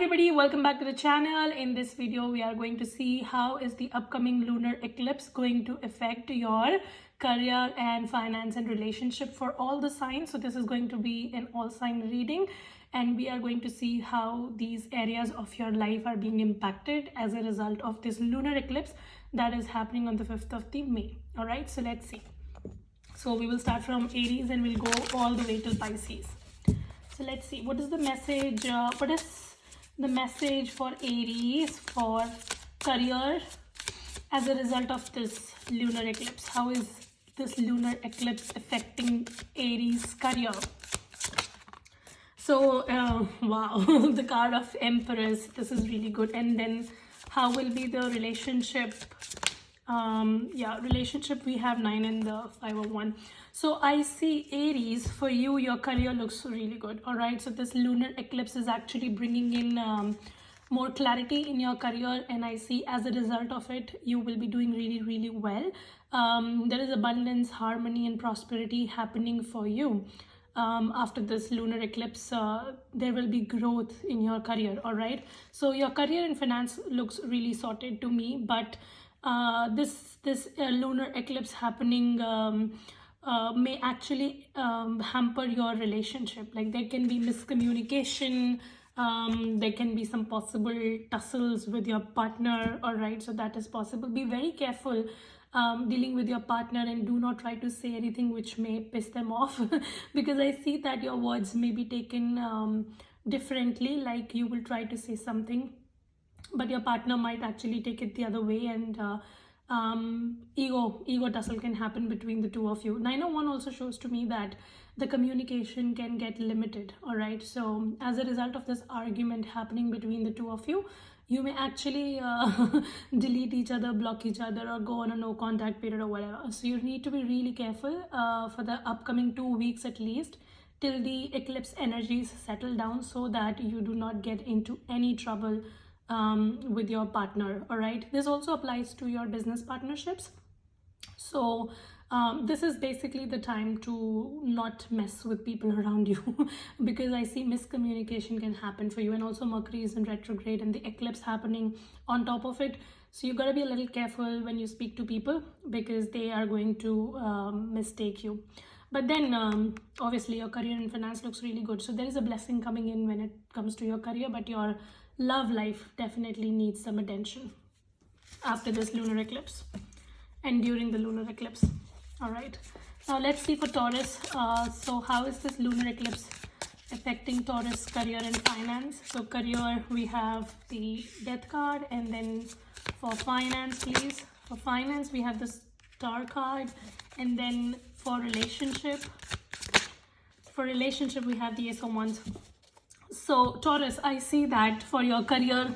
everybody, welcome back to the channel. In this video we are going to see how is the upcoming lunar eclipse going to affect your career and finance and relationship for all the signs. So this is going to be an all sign reading, and we are going to see how these areas of your life are being impacted as a result of this lunar eclipse that is happening on the 5th of the May. All right, so let's see. So we will start from Aries and we'll go all the way till Pisces. So let's see, what is the message, what is the message for Aries for career as a result of this lunar eclipse? How is this lunar eclipse affecting Aries career? So, wow, the card of Empress, this is really good. And then how will be the relationship? Relationship, we have 9 and the 5 of 1. So I see Aries, for you, your career looks really good. All right, so this lunar eclipse is actually bringing in more clarity in your career, and I see as a result of it you will be doing really well. There is abundance, harmony and prosperity happening for you. After this lunar eclipse, there will be growth in your career. All right, so your career and finance looks really sorted to me, but this lunar eclipse happening may actually hamper your relationship. Like there can be miscommunication, there can be some possible tussles with your partner. All right, so that is possible. Be very careful dealing with your partner, and do not try to say anything which may piss them off because I see that your words may be taken differently. Like you will try to say something, but your partner might actually take it the other way, and ego tussle can happen between the two of you. 901 also shows to me that the communication can get limited. All right, so as a result of this argument happening between the two of you, you may actually delete each other, block each other, or go on a no contact period or whatever. So you need to be really careful for the upcoming 2 weeks at least, till the eclipse energies settle down, so that you do not get into any trouble with your partner. All right, this also applies to your business partnerships. So this is basically the time to not mess with people around you because I see miscommunication can happen for you, and also Mercury is in retrograde and the eclipse happening on top of it. So you got to be a little careful when you speak to people because they are going to mistake you. But then obviously your career and finance looks really good. So there is a blessing coming in when it comes to your career, but your love life definitely needs some attention after this lunar eclipse and during the lunar eclipse. All right, now let's see for Taurus. So how is this lunar eclipse affecting Taurus career and finance? So career, we have the death card, and then for finance, please, for finance we have the star card, and then for relationship we have the ace of wands. So Taurus, I see that for your career,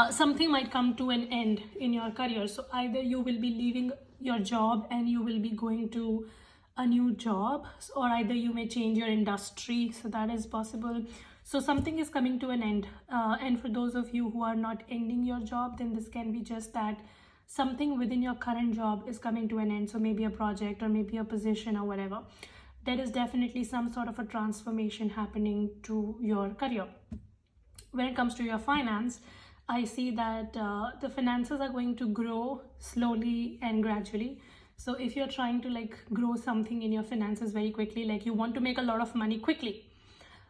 something might come to an end in your career. So either you will be leaving your job and you will be going to a new job, or either you may change your industry. So that is possible. So something is coming to an end. And for those of you who are not ending your job, then this can be just that something within your current job is coming to an end. So maybe a project or maybe a position or whatever. There is definitely some sort of a transformation happening to your career. When it comes to your finance, I see that the finances are going to grow slowly and gradually. So if you're trying to like grow something in your finances very quickly, like you want to make a lot of money quickly,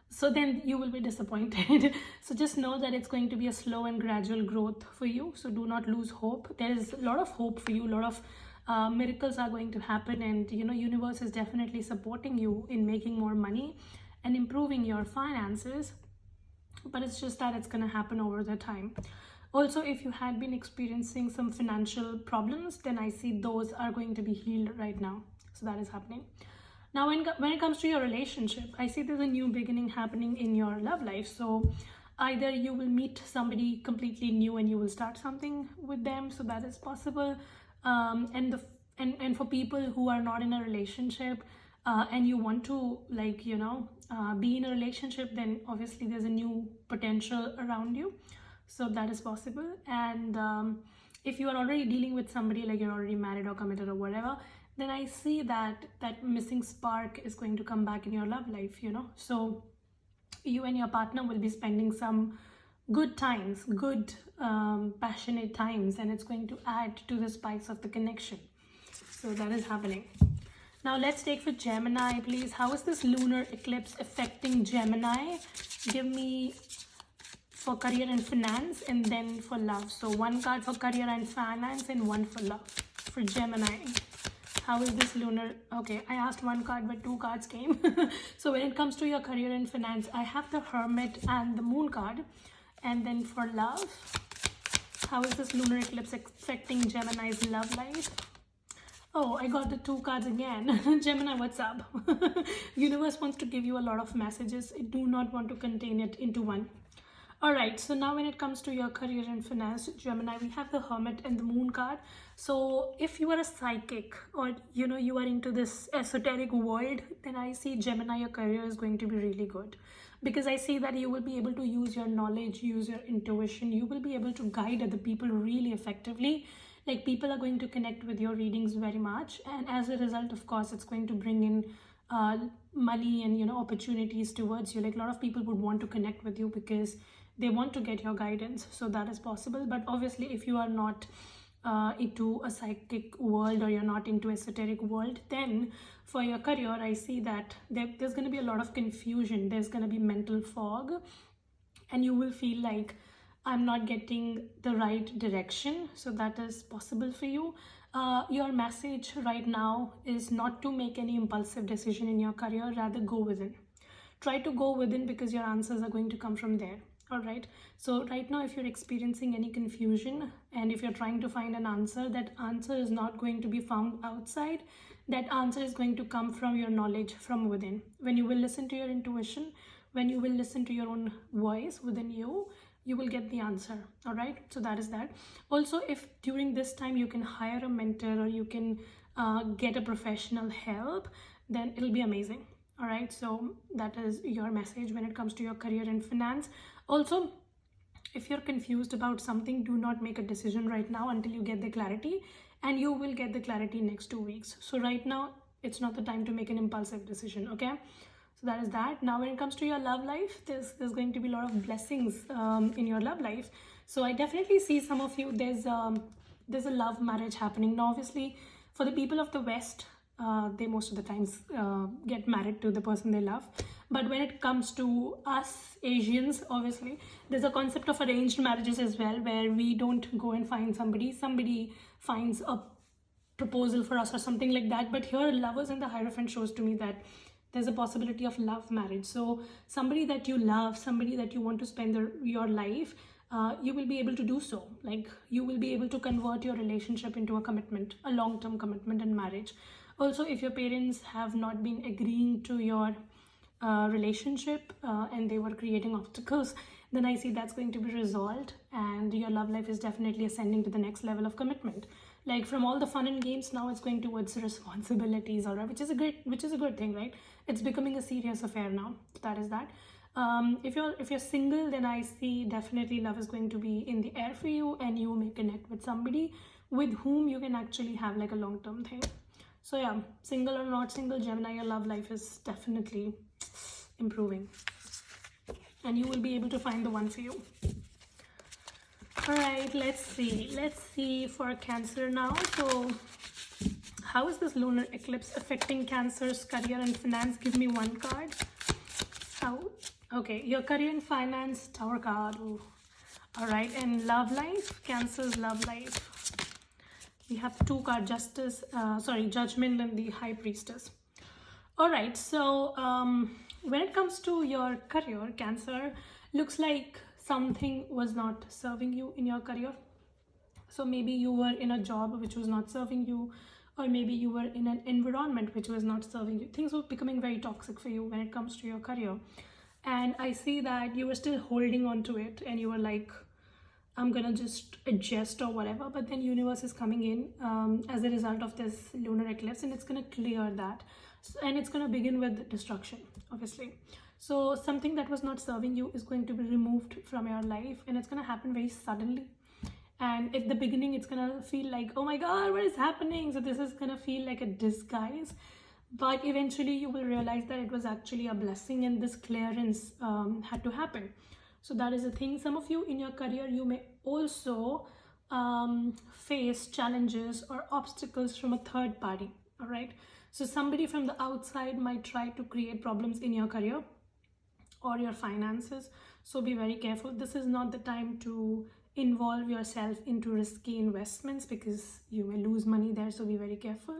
so then you will be disappointed. So just know that it's going to be a slow and gradual growth for you. So do not lose hope. There is a lot of hope for you. A lot of miracles are going to happen, and universe is definitely supporting you in making more money and improving your finances, but it's just that it's going to happen over the time. Also, if you had been experiencing some financial problems, then I see those are going to be healed right now. So that is happening. Now when it comes to your relationship, I see there's a new beginning happening in your love life. So either you will meet somebody completely new and you will start something with them, so that is possible. And for people who are not in a relationship and you want to be in a relationship, then obviously there's a new potential around you, so that is possible. And if you are already dealing with somebody, like you're already married or committed or whatever, then I see that missing spark is going to come back in your love life. So you and your partner will be spending some good times, good passionate times, and it's going to add to the spice of the connection. So that is happening. Now let's take for Gemini, please. How is this lunar eclipse affecting Gemini? Give me for career and finance, and then for love. So one card for career and finance and one for love for Gemini. How is this lunar? Okay, I asked one card, but two cards came. So when it comes to your career and finance, I have the Hermit and the Moon card. And then for love, how is this lunar eclipse affecting Gemini's love life? Oh, I got the two cards again. Gemini, what's up? Universe wants to give you a lot of messages. It do not want to contain it into one. All right, so now when it comes to your career and finance, Gemini, we have the Hermit and the Moon card. So if you are a psychic, or you are into this esoteric world, then I see Gemini, your career is going to be really good, because I see that you will be able to use your knowledge, use your intuition. You will be able to guide other people really effectively. Like, people are going to connect with your readings very much, and as a result, of course, it's going to bring in money and opportunities towards you. Like, a lot of people would want to connect with you because they want to get your guidance. So that is possible. But obviously, if you are not into a psychic world, or you're not into esoteric world, then for your career, I see that there's going to be a lot of confusion. There's going to be mental fog, and you will feel like, I'm not getting the right direction. So that is possible for you. Your message right now is not to make any impulsive decision in your career, rather go within. Try to go within, because your answers are going to come from there. All right, so right now, if you're experiencing any confusion, and if you're trying to find an answer, that answer is not going to be found outside. That answer is going to come from your knowledge from within. When you will listen to your intuition, when you will listen to your own voice within you, you will get the answer. All right, so that is that. Also, if during this time you can hire a mentor, or you can get a professional help, then it'll be amazing. All right, so that is your message when it comes to your career and finance. Also, if you're confused about something, do not make a decision right now until you get the clarity, and you will get the clarity next 2 weeks. So right now, it's not the time to make an impulsive decision. Okay, so that is that. Now when it comes to your love life, there's going to be a lot of blessings in your love life. So I definitely see some of you, there's a love marriage happening. Now obviously, for the people of the West, they most of the times get married to the person they love. But when it comes to us Asians, obviously, there's a concept of arranged marriages as well, where we don't go and find somebody finds a proposal for us or something like that. But here, Lovers in the Hierophant shows to me that there's a possibility of love marriage. So somebody that you love, somebody that you want to spend your life, you will be able to do so. Like, you will be able to convert your relationship into a commitment, a long-term commitment and marriage. Also, if your parents have not been agreeing to your relationship, and they were creating obstacles, then I see that's going to be resolved, and your love life is definitely ascending to the next level of commitment. Like, from all the fun and games, now it's going towards responsibilities, all right, which is a good thing, right? It's becoming a serious affair now. That is that. If you're single, then I see definitely love is going to be in the air for you, and you may connect with somebody with whom you can actually have like a long-term thing. So yeah, single or not single, Gemini, your love life is definitely improving, and you will be able to find the one for you. All right, let's see for Cancer now. So how is this lunar eclipse affecting Cancer's career and finance? Give me one card. Okay, your career and finance, Tower card. Ooh. All right, and love life, Cancer's love life. We have two cards, Judgment and the High Priestess. All right, so when it comes to your career, Cancer, looks like something was not serving you in your career. So maybe you were in a job which was not serving you, or maybe you were in an environment which was not serving you. Things were becoming very toxic for you when it comes to your career. And I see that you were still holding on to it, and you were like, I'm gonna just adjust or whatever. But then universe is coming in as a result of this lunar eclipse, and it's gonna clear that. And it's gonna begin with destruction, obviously. So something that was not serving you is going to be removed from your life, and it's gonna happen very suddenly. And at the beginning, it's gonna feel like, oh my God, what is happening? So this is gonna feel like a disguise. But eventually you will realize that it was actually a blessing, and this clearance had to happen. So that is the thing. Some of you in your career, you may also face challenges or obstacles from a third party. All right, so somebody from the outside might try to create problems in your career or your finances, so be very careful. This is not the time to involve yourself into risky investments because you may lose money there, so be very careful.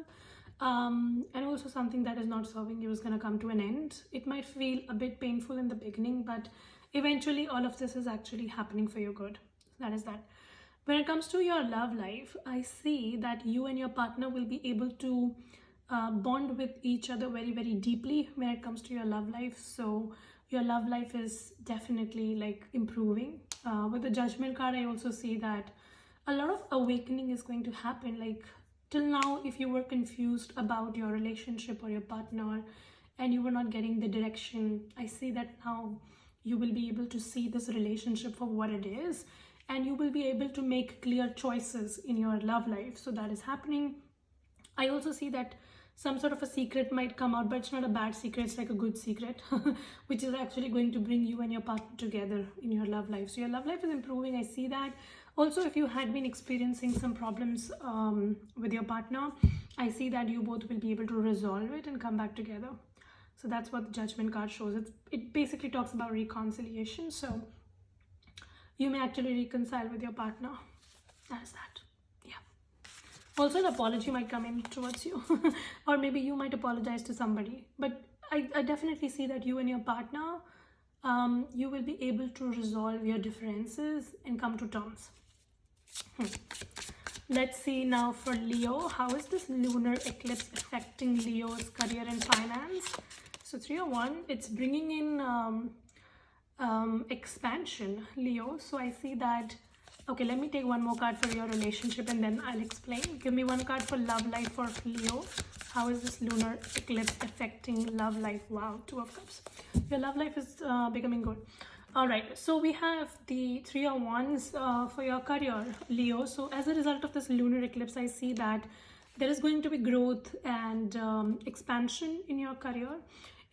And also something that is not serving you is going to come to an end. It might feel a bit painful in the beginning, but eventually all of this is actually happening for your good. That is that. When it comes to your love life, I see that you and your partner will be able to bond with each other very, very deeply when it comes to your love life. So your love life is definitely like improving. With the Judgment card, I also see that a lot of awakening is going to happen. Like till now, if you were confused about your relationship or your partner and you were not getting the direction, I see that now you will be able to see this relationship for what it is, and you will be able to make clear choices in your love life. So that is happening. I also see that some sort of a secret might come out, but it's not a bad secret, it's like a good secret, which is actually going to bring you and your partner together in your love life. So your love life is improving, I see that. Also, if you had been experiencing some problems with your partner, I see that you both will be able to resolve it and come back together. So that's what the Judgment card shows. It basically talks about reconciliation. So you may actually reconcile with your partner. That is that. Also, an apology might come in towards you, or maybe you might apologize to somebody. But I definitely see that you and your partner, you will be able to resolve your differences and come to terms. Let's see now for Leo. How is this lunar eclipse affecting Leo's career and finance? So 301, it's bringing in expansion, Leo. So I see that. Okay, let me take one more card for your relationship and then I'll explain. Give me one card for love life for Leo. How is this lunar eclipse affecting love life? Wow, 2 of Cups. Your love life is becoming good. All right, so we have the 3 of Wands for your career, Leo. So as a result of this lunar eclipse, I see that there is going to be growth and expansion in your career.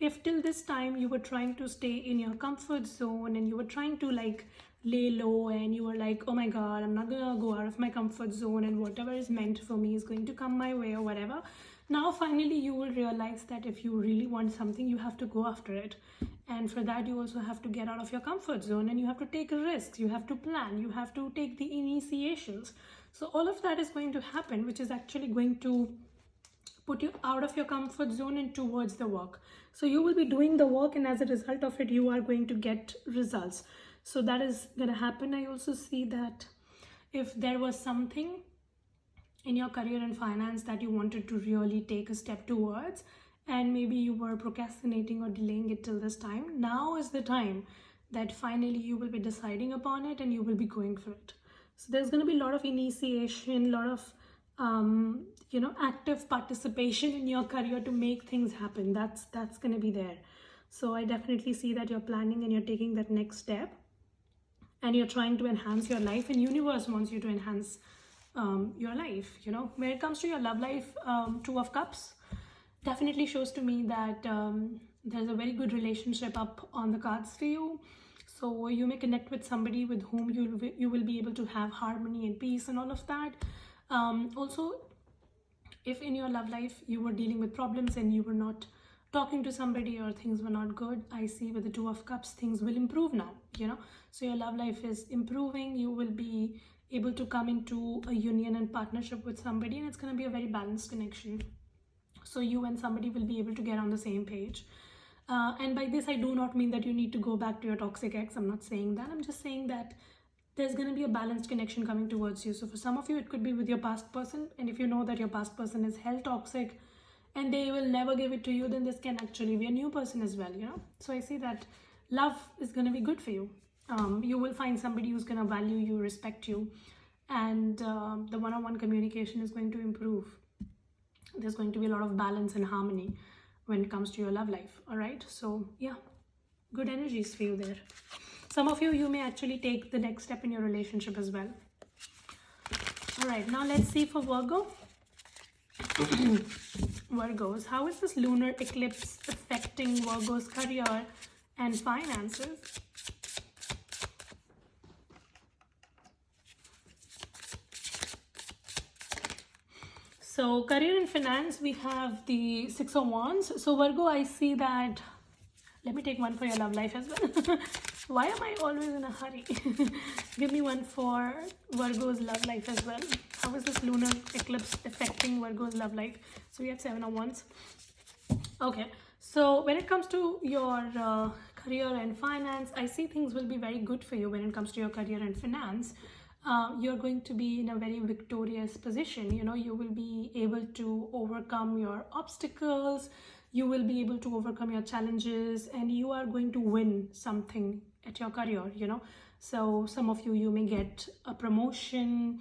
If till this time you were trying to stay in your comfort zone and you were trying to like lay low and you were like, oh my god, I'm not gonna go out of my comfort zone and whatever is meant for me is going to come my way or whatever, now finally you will realize that if you really want something, you have to go after it. And for that, you also have to get out of your comfort zone and you have to take risks, you have to plan, you have to take the initiations. So all of that is going to happen, which is actually going to put you out of your comfort zone and towards the work. So you will be doing the work, and as a result of it, you are going to get results. So that is going to happen. I also see that if there was something in your career and finance that you wanted to really take a step towards, and maybe you were procrastinating or delaying it till this time, now is the time that finally you will be deciding upon it and you will be going for it. So there's going to be a lot of initiation, a lot of active participation in your career to make things happen. That's going to be there. So I definitely see that you're planning and you're taking that next step and you're trying to enhance your life, and universe wants you to enhance your life. When it comes to your love life, 2 of Cups definitely shows to me that there's a very good relationship up on the cards for you. So you may connect with somebody with whom you will be able to have harmony and peace and all of that. Also, if in your love life you were dealing with problems and you were not talking to somebody or things were not good, I see with the 2 of Cups things will improve now. So your love life is improving. You will be able to come into a union and partnership with somebody, and it's going to be a very balanced connection. So you and somebody will be able to get on the same page. And by this, I do not mean that you need to go back to your toxic ex. I'm not saying that. I'm just saying that there's going to be a balanced connection coming towards you. So for some of you, it could be with your past person. And if you know that your past person is hell toxic and they will never give it to you, then this can actually be a new person as well, So I see that love is going to be good for you. You will find somebody who's going to value you, respect you, and the one-on-one communication is going to improve. There's going to be a lot of balance and harmony when it comes to your love life. All right, so yeah, good energies for you there. Some of you may actually take the next step in your relationship as well. All right, now let's see for Virgo. Virgos, how is this lunar eclipse affecting Virgo's career and finances? So career and finance, we have the Six of Wands. So Virgo, I see that, let me take one for your love life as well. Why am I always in a hurry? Give me one for Virgo's love life as well. How is this lunar eclipse affecting Virgo's love life? So we have Seven of Wands. Okay, so when it comes to your career and finance, I see things will be very good for you when it comes to your career and finance. You're going to be in a very victorious position. You know, you will be able to overcome your obstacles, you will be able to overcome your challenges, and you are going to win something at your career, you know. So some of you may get a promotion,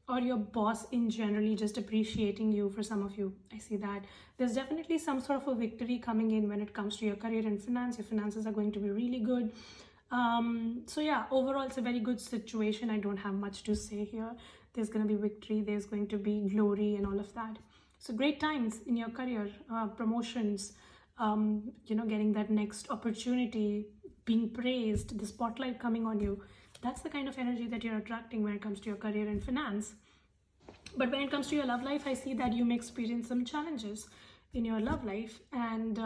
or your boss in generally just appreciating you. For some of you, I see that there's definitely some sort of a victory coming in when it comes to your career and finance. Your finances are going to be really good. So yeah, overall it's a very good situation. I don't have much to say here. There's going to be victory, there's going to be glory and all of that. So great times in your career, promotions, you know, getting that next opportunity, being praised, the spotlight coming on you. That's the kind of energy that you're attracting when it comes to your career and finance. But when it comes to your love life, I see that you may experience some challenges in your love life, and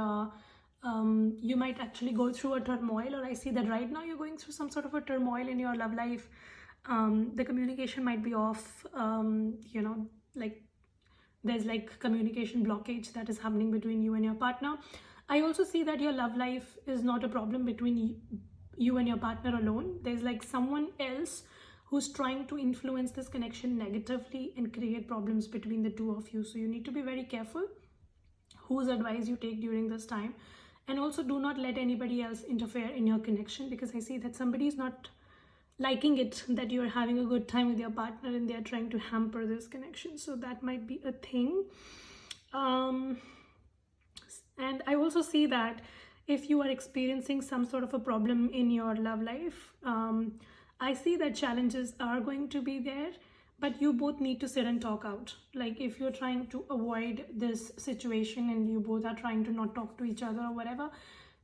you might actually go through a turmoil, or I see that right now you're going through some sort of a turmoil in your love life. The communication might be off, you know, like there's like communication blockage that is happening between you and your partner. I also see that your love life is not a problem between you and your partner alone. There's like someone else who's trying to influence this connection negatively and create problems between the two of you. So you need to be very careful whose advice you take during this time, and also do not let anybody else interfere in your connection, because I see that somebody is not liking it that you're having a good time with your partner and they're trying to hamper this connection. So that might be a thing. And I also see that if you are experiencing some sort of a problem in your love life, I see that challenges are going to be there, but you both need to sit and talk out. Like if you're trying to avoid this situation and you both are trying to not talk to each other or whatever,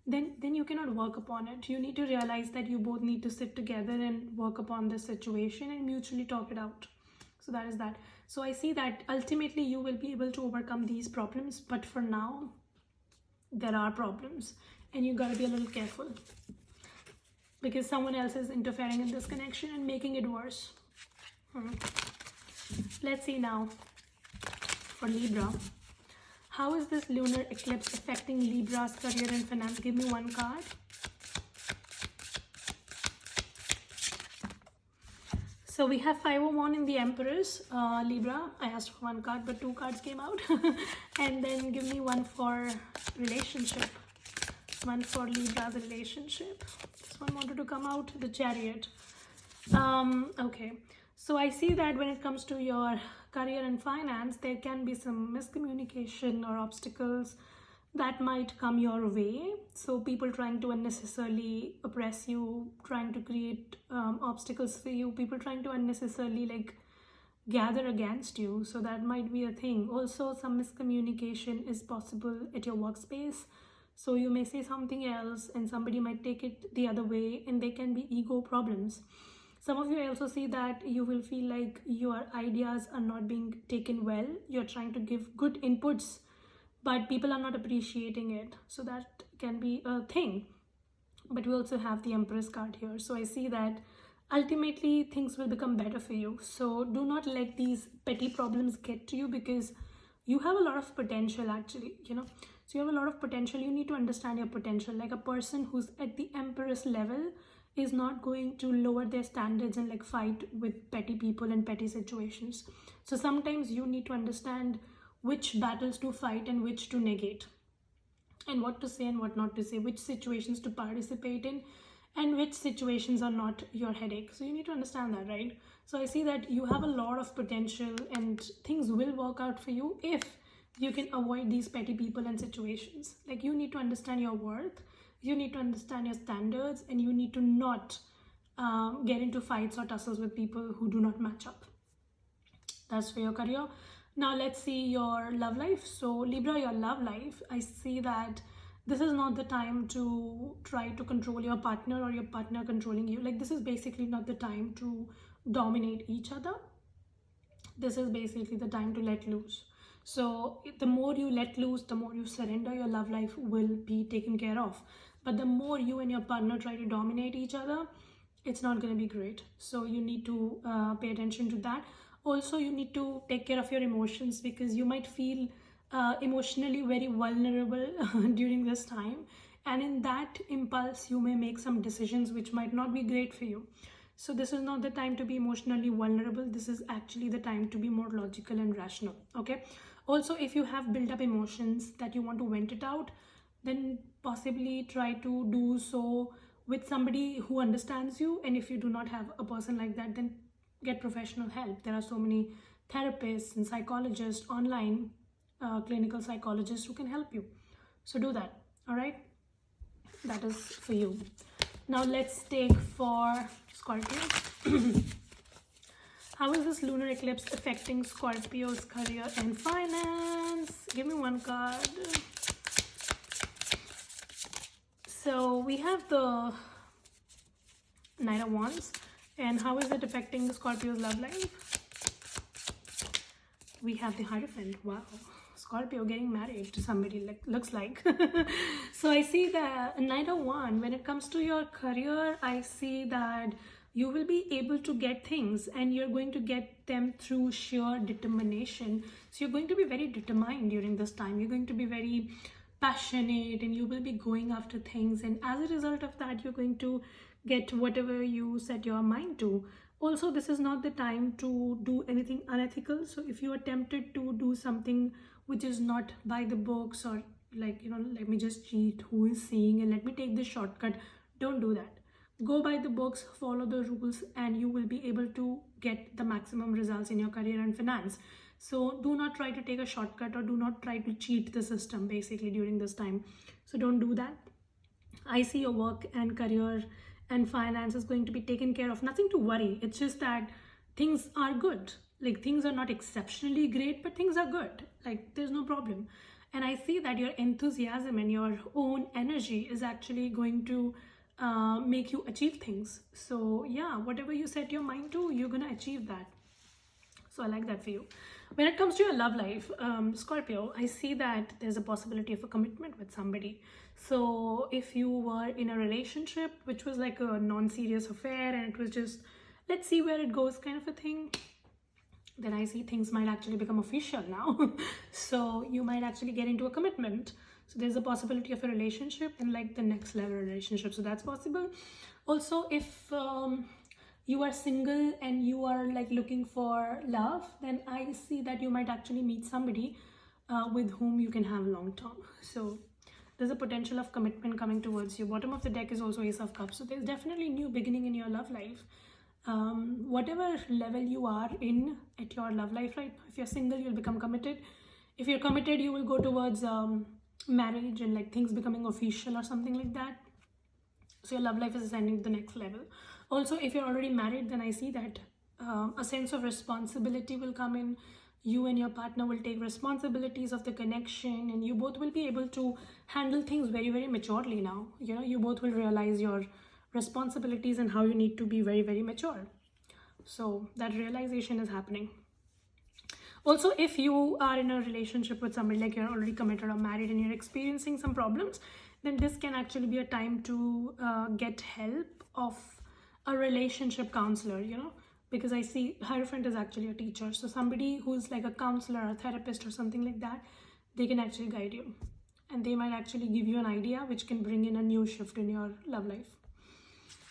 then you cannot work upon it. You need to realize that you both need to sit together and work upon this situation and mutually talk it out. So that is that. So I see that ultimately you will be able to overcome these problems, but for now there are problems and you got to be a little careful, because someone else is interfering in this connection and making it worse. Let's see now for Libra. How is this lunar eclipse affecting Libra's career and finance? Give me one card. So we have 5 of Wands in the Empress, Libra. I asked for one card, but 2 cards came out. And then give me one for relationship. One for Libra's relationship. This one wanted to come out, the Chariot. Okay. So I see that when it comes to your career and finance, there can be some miscommunication or obstacles that might come your way. So people trying to unnecessarily oppress you, trying to create obstacles for you, people trying to unnecessarily like gather against you. So that might be a thing. Also, some miscommunication is possible at your workspace. So you may say something else and somebody might take it the other way, and there can be ego problems. Some of you, I also see that you will feel like your ideas are not being taken well. You're trying to give good inputs, but people are not appreciating it. So that can be a thing. But we also have the Empress card here. So I see that ultimately things will become better for you. So do not let these petty problems get to you, because you have a lot of potential actually, you know. So you have a lot of potential. You need to understand your potential. Like a person who's at the Empress level is not going to lower their standards and like fight with petty people and petty situations. So sometimes you need to understand which battles to fight and which to negate, and what to say and what not to say, which situations to participate in and which situations are not your headache. So you need to understand that, right? So I see that you have a lot of potential and things will work out for you if you can avoid these petty people and situations. Like you need to understand your worth, you need to understand your standards, and you need to not get into fights or tussles with people who do not match up. That's for your career. Now let's see your love life. So Libra, your love life, I see that this is not the time to try to control your partner or your partner controlling you. Like this is basically not the time to dominate each other. This is basically the time to let loose. So the more you let loose, the more you surrender, your love life will be taken care of. But the more you and your partner try to dominate each other, it's not going to be great. So you need to pay attention to that. Also, you need to take care of your emotions, because you might feel emotionally very vulnerable during this time, and in that impulse you may make some decisions which might not be great for you. So this is not the time to be emotionally vulnerable. This is actually the time to be more logical and rational. Okay. Also, if you have built up emotions that you want to vent it out, then possibly try to do so with somebody who understands you. And if you do not have a person like that, then get professional help. There are so many therapists and psychologists online, clinical psychologists who can help you. So do that. All right, that is for you. Now let's take for Scorpio. How is this lunar eclipse affecting Scorpio's career and finance? Give me one card. So we have the Knight of Wands. And how is it affecting the Scorpio's love life? We have the Hierophant. Wow. Scorpio getting married to somebody, like, looks like. So I see the Knight of Wands. When it comes to your career, I see that you will be able to get things, and you're going to get them through sheer determination. So you're going to be very determined during this time. You're going to be very passionate, and you will be going after things, and as a result of that, you're going to get whatever you set your mind to. Also, this is not the time to do anything unethical. So if you are tempted to do something which is not by the books, or like, let me just cheat, who is seeing, and let me take this shortcut, don't do that. Go by the books, follow the rules, and you will be able to get the maximum results in your career and finance. So do not try to take a shortcut, or do not try to cheat the system basically during this time. So don't do that. I see your work and career and finance is going to be taken care of. Nothing to worry. It's just that things are good. Like, things are not exceptionally great, but things are good. Like, there's no problem. And I see that your enthusiasm and your own energy is actually going to make you achieve things. So yeah, whatever you set your mind to, you're gonna achieve that. So I like that for you. When it comes to your love life, Scorpio, I see that there's a possibility of a commitment with somebody. So if you were in a relationship which was like a non-serious affair, and it was just, let's see where it goes kind of a thing, then I see things might actually become official now. So you might actually get into a commitment. So there's a possibility of a relationship, and like the next level relationship. So that's possible. Also, if you are single and you are like looking for love, then I see that you might actually meet somebody with whom you can have long term. So there's a potential of commitment coming towards you. Bottom of the deck is also Ace of Cups. So there's definitely new beginning in your love life. Whatever level you are in at your love life, right? If you're single, you'll become committed. If you're committed, you will go towards marriage and like things becoming official or something like that. So your love life is ascending to the next level. Also, if you're already married, then I see that a sense of responsibility will come in. You and your partner will take responsibilities of the connection, and you both will be able to handle things very, very maturely now. You both will realize your responsibilities and how you need to be very, very mature. So that realization is happening. Also, if you are in a relationship with somebody, like you're already committed or married, and you're experiencing some problems, then this can actually be a time to get help of a relationship counselor, because I see Hierophant is actually a teacher. So somebody who's like a counselor or a therapist or something like that, they can actually guide you, and they might actually give you an idea which can bring in a new shift in your love life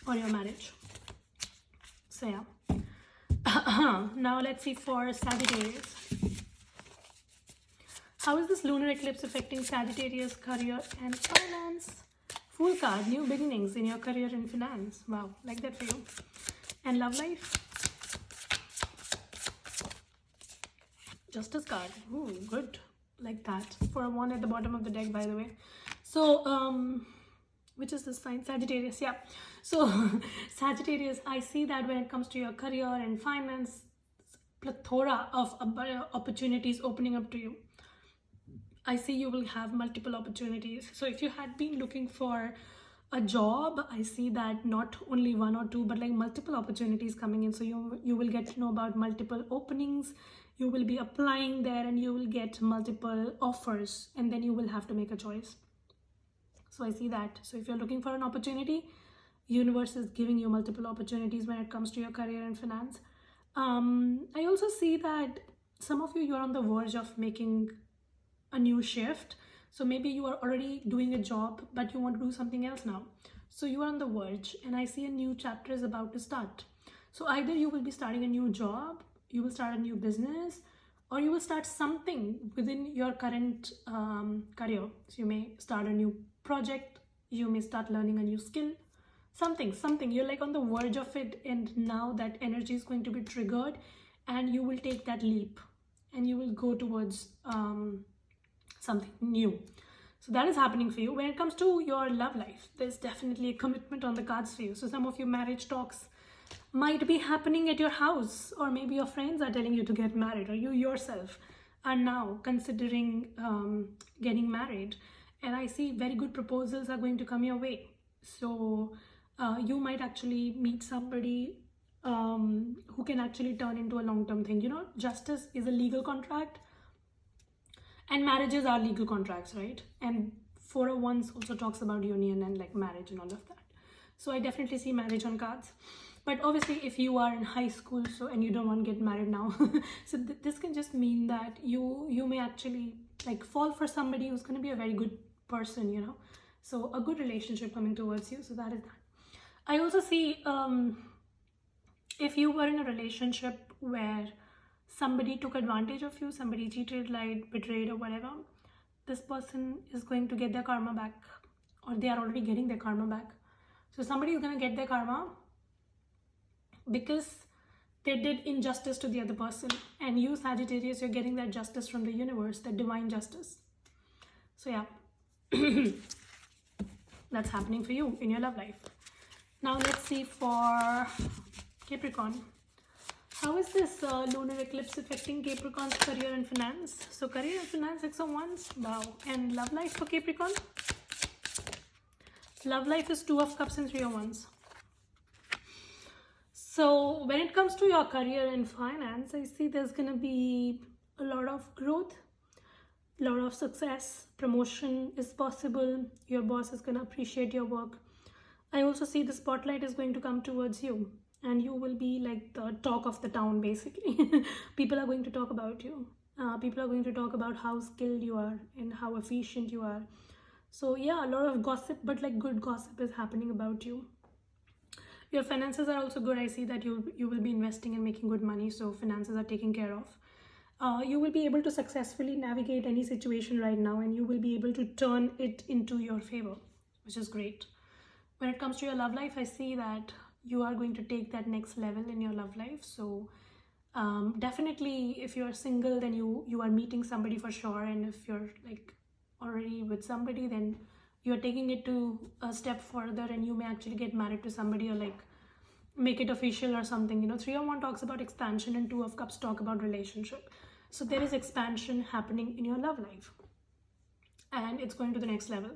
or your marriage. So yeah. Now let's see for Sagittarius. How is this lunar eclipse affecting Sagittarius career and finance? Fool card, new beginnings in your career and finance. Wow, like that for you. And love life? Justice card. Ooh, good. Like that. For a 1 at the bottom of the deck, by the way. So, which is this sign? Sagittarius, yeah. So, Sagittarius, I see that when it comes to your career and finance, plethora of opportunities opening up to you. I see you will have multiple opportunities. So if you had been looking for a job, I see that not only one or two, but like multiple opportunities coming in. So you will get to know about multiple openings. You will be applying there and you will get multiple offers, and then you will have to make a choice. So I see that. So if you're looking for an opportunity, universe is giving you multiple opportunities when it comes to your career and finance. I also see that some of you're on the verge of making a new shift. So maybe you are already doing a job, but you want to do something else now. So you are on the verge, and I see a new chapter is about to start. So either you will be starting a new job, you will start a new business, or you will start something within your current career. So you may start a new project, you may start learning a new skill, something you're like on the verge of it, and now that energy is going to be triggered, and you will take that leap and you will go towards something new. So that is happening for you. When it comes to your love life, there's definitely a commitment on the cards for you. So some of your marriage talks might be happening at your house, or maybe your friends are telling you to get married, or you yourself are now considering getting married. And I see very good proposals are going to come your way. So you might actually meet somebody who can actually turn into a long-term thing. You know, justice is a legal contract, and marriages are legal contracts, right? And 401s also talks about union and like marriage and all of that. So I definitely see marriage on cards. But obviously if you are in high school, so and you don't want to get married now, so this can just mean that you may actually like fall for somebody who's going to be a very good person, you know. So a good relationship coming towards you. So that is that. I also see if you were in a relationship where somebody took advantage of you, somebody cheated, lied, betrayed, or whatever, this person is going to get their karma back, or they are already getting their karma back. So somebody is going to get their karma because they did injustice to the other person, and you, Sagittarius, you're getting that justice from the universe, that divine justice. So yeah, that's happening for you in your love life. Now let's see for Capricorn. How is this lunar eclipse affecting Capricorn's career and finance? So career and finance, 6 of Wands. Wow. And love life for Capricorn? Love life is 2 of Cups and 3 of Wands. So when it comes to your career and finance, I see there's going to be a lot of growth, a lot of success. Promotion is possible. Your boss is going to appreciate your work. I also see the spotlight is going to come towards you, and you will be like the talk of the town, basically. People are going to talk about you. People are going to talk about how skilled you are and how efficient you are. So yeah, a lot of gossip, but like good gossip is happening about you. Your finances are also good. I see that you will be investing and making good money, so finances are taken care of. You will be able to successfully navigate any situation right now, and you will be able to turn it into your favor, which is great. When it comes to your love life, I see that you are going to take that next level in your love life. So definitely if you're single, then you are meeting somebody for sure. And if you're like already with somebody, then you're taking it to a step further, and you may actually get married to somebody or like make it official or something. You know, 3 of Wands talks about expansion and 2 of Cups talk about relationship. So there is expansion happening in your love life, and it's going to the next level.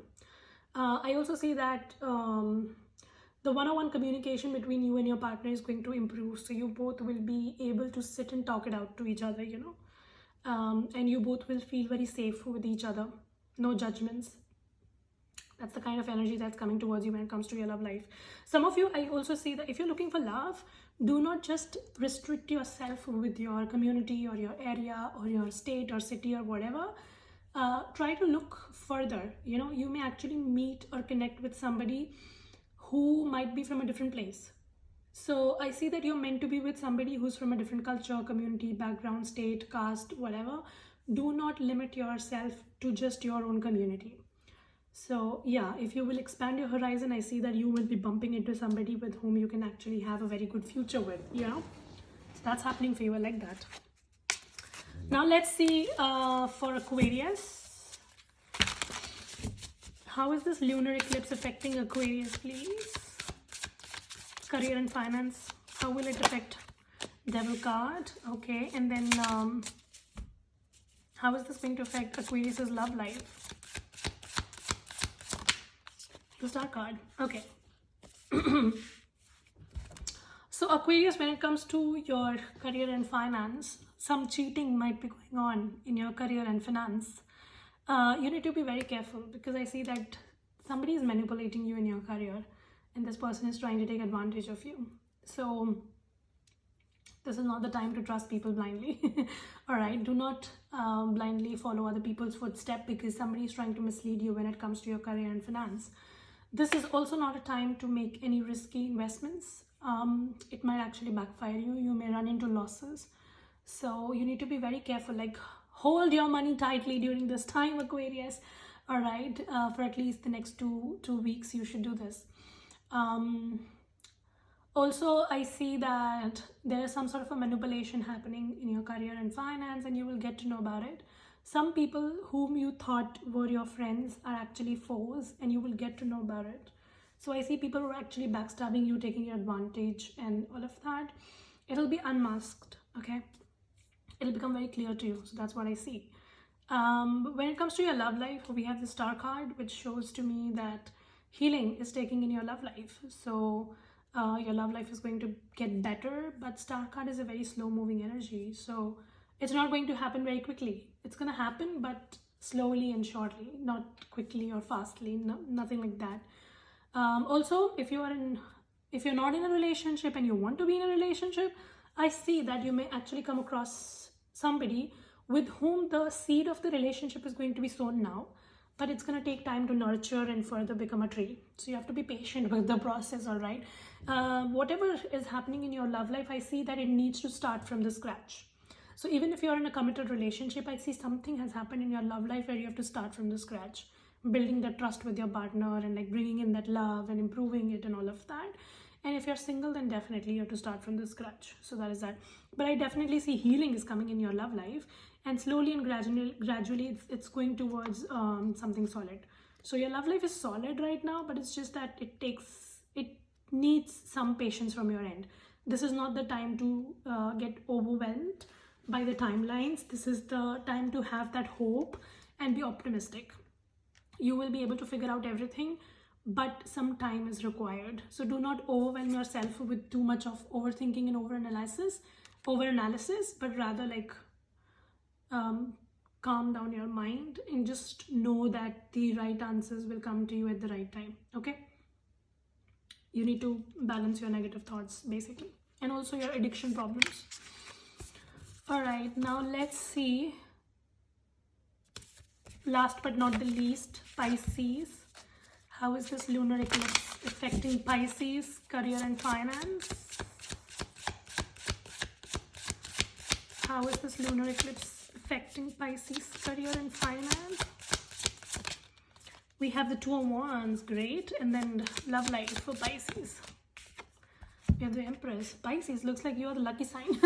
I also see that the one-on-one communication between you and your partner is going to improve. So you both will be able to sit and talk it out to each other, you know, and you both will feel very safe with each other. No judgments. That's the kind of energy that's coming towards you when it comes to your love life. Some of you, I also see that if you're looking for love, do not just restrict yourself with your community or your area or your state or city or whatever. Try to look further. You know, you may actually meet or connect with somebody who might be from a different place. So I see that you're meant to be with somebody who's from a different culture, community, background, state, caste, whatever. Do not limit yourself to just your own community. So yeah, if you will expand your horizon, I see that you will be bumping into somebody with whom you can actually have a very good future with, you know. So that's happening for you. I like that. Now let's see for Aquarius. How is this lunar eclipse affecting Aquarius, please? Career and finance. How will it affect? Devil card. Okay. And then how is this going to affect Aquarius's love life? The Star card. Okay. So Aquarius, when it comes to your career and finance, some cheating might be going on in your career and finance. You need to be very careful, because I see that somebody is manipulating you in your career, and this person is trying to take advantage of you. So this is not the time to trust people blindly. All right, do not blindly follow other people's footsteps, because somebody is trying to mislead you when it comes to your career and finance. This is also not a time to make any risky investments. It might actually backfire you. You may run into losses. So you need to be very careful, like hold your money tightly during this time, Aquarius. All right, for at least the next two weeks, you should do this. Also, I see that there is some sort of a manipulation happening in your career and finance, and you will get to know about it. Some people whom you thought were your friends are actually foes, and you will get to know about it. So I see people who are actually backstabbing you, taking your advantage and all of that. It'll be unmasked, okay? It'll become very clear to you. So that's what I see. When it comes to your love life, we have the Star card, which shows to me that healing is taking in your love life. So your love life is going to get better, but Star card is a very slow moving energy. So it's not going to happen very quickly. It's going to happen, but slowly and shortly, not quickly or fastly, no, nothing like that. Also, if you're not in a relationship and you want to be in a relationship, I see that you may actually come across somebody with whom the seed of the relationship is going to be sown now, but it's going to take time to nurture and further become a tree. So you have to be patient with the process, all right? Whatever is happening in your love life, I see that it needs to start from the scratch. So even if you're in a committed relationship, I see something has happened in your love life where you have to start from the scratch, building that trust with your partner and like bringing in that love and improving it and all of that. And if you're single, then definitely you have to start from the scratch. So that is that. But I definitely see healing is coming in your love life, and slowly and gradually it's going towards something solid. So your love life is solid right now, but it's just that it needs some patience from your end. This is not the time to get overwhelmed by the timelines. This is the time to have that hope and be optimistic. You will be able to figure out everything, but some time is required. So do not overwhelm yourself with too much of overthinking and overanalysis, but rather like calm down your mind and just know that the right answers will come to you at the right time. Okay, you need to balance your negative thoughts basically, and also your addiction problems. All right, now let's see, last but not the least, Pisces. How is this lunar eclipse affecting Pisces career and finance? How is this lunar eclipse affecting Pisces career and finance? We have the Two of Wands, great, and then love life for Pisces. We have the Empress. Pisces, looks like you're the lucky sign.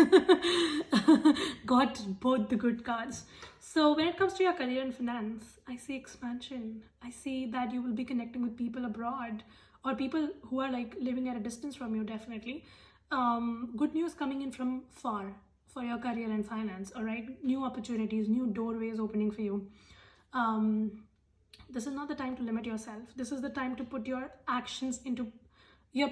Got both the good cards. So when it comes to your career and finance, I see expansion. I see that you will be connecting with people abroad, or people who are like living at a distance from you, definitely. Good news coming in from far for your career and finance, all right? New opportunities, new doorways opening for you. This is not the time to limit yourself. This is the time to put your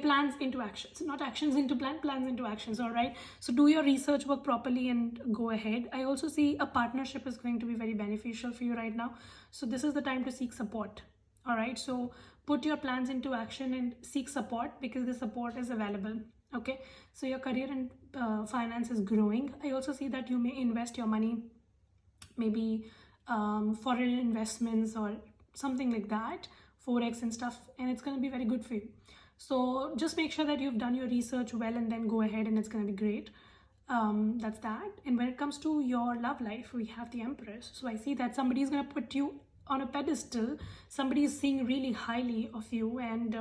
plans into actions, not actions into plans into actions, all right? So do your research work properly and go ahead. I also see a partnership is going to be very beneficial for you right now. So this is the time to seek support, all right? So put your plans into action and seek support, because the support is available, okay? So your career and finance is growing. I also see that you may invest your money, maybe foreign investments or something like that, forex and stuff, and it's going to be very good for you. So just make sure that you've done your research well and then go ahead, and it's going to be great. That's that. And when it comes to your love life, we have the Empress. So I see that somebody is going to put you on a pedestal. Somebody is seeing really highly of you, and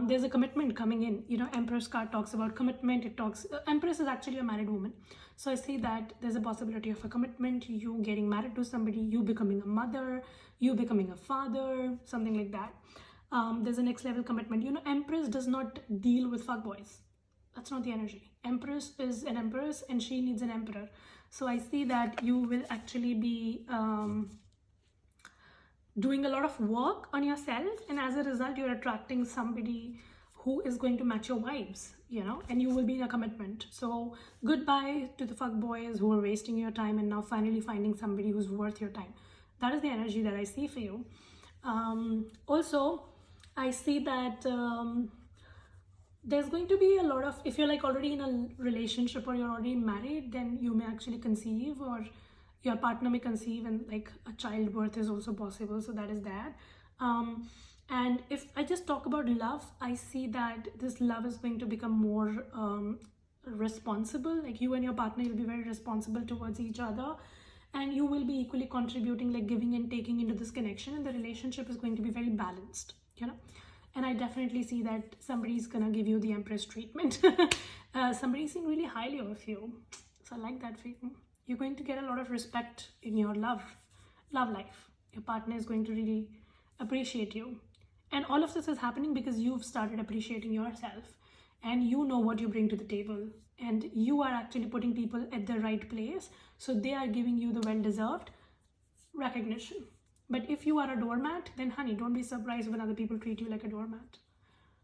there's a commitment coming in. You know, Empress card talks about commitment. It talks, Empress is actually a married woman. So I see that there's a possibility of a commitment, you getting married to somebody, you becoming a mother, you becoming a father, something like that. There's a next level commitment. You know, Empress does not deal with fuckboys. That's not the energy. Empress is an empress and she needs an emperor. So I see that you will actually be doing a lot of work on yourself, and as a result you're attracting somebody who is going to match your vibes, you know, and you will be in a commitment. So goodbye to the fuck boys who are wasting your time and now finally finding somebody who's worth your time. That is the energy that I see for you. Also I see that there's going to be a lot of, if you're like already in a relationship or you're already married, then you may actually conceive, or your partner may conceive, and like a childbirth is also possible. So that is that. And if I just talk about love, I see that this love is going to become more responsible. Like you and your partner will be very responsible towards each other, and you will be equally contributing, like giving and taking into this connection, and the relationship is going to be very balanced, you know. And I definitely see that somebody's gonna give you the Empress treatment. Somebody's seeing really highly of you, so I like that for you. You're going to get a lot of respect in your love life. Your partner is going to really appreciate you, and all of this is happening because you've started appreciating yourself, and you know what you bring to the table, and you are actually putting people at the right place, so they are giving you the well-deserved recognition. But if you are a doormat, then honey, don't be surprised when other people treat you like a doormat.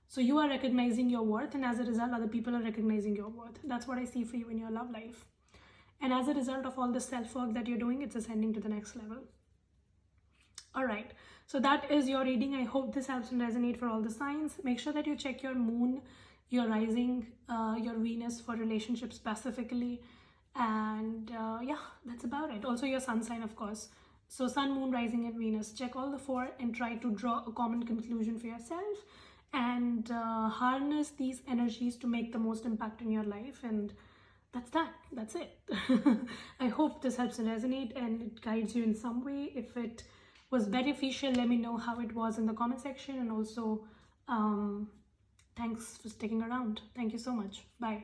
So you are recognizing your worth, and as a result other people are recognizing your worth. That's what I see for you in your love life. And as a result of all the self-work that you're doing, it's ascending to the next level. All right, so that is your reading. I hope this helps and resonate for all the signs. Make sure that you check your moon, your rising, your Venus for relationships specifically. And yeah, that's about it. Also your sun sign, of course. So sun, moon, rising, and Venus. Check all the four and try to draw a common conclusion for yourself, and harness these energies to make the most impact in your life. And that's it. I hope this helps and resonate and it guides you in some way. If it was beneficial, let me know how it was in the comment section. And also thanks for sticking around. Thank you so much. Bye.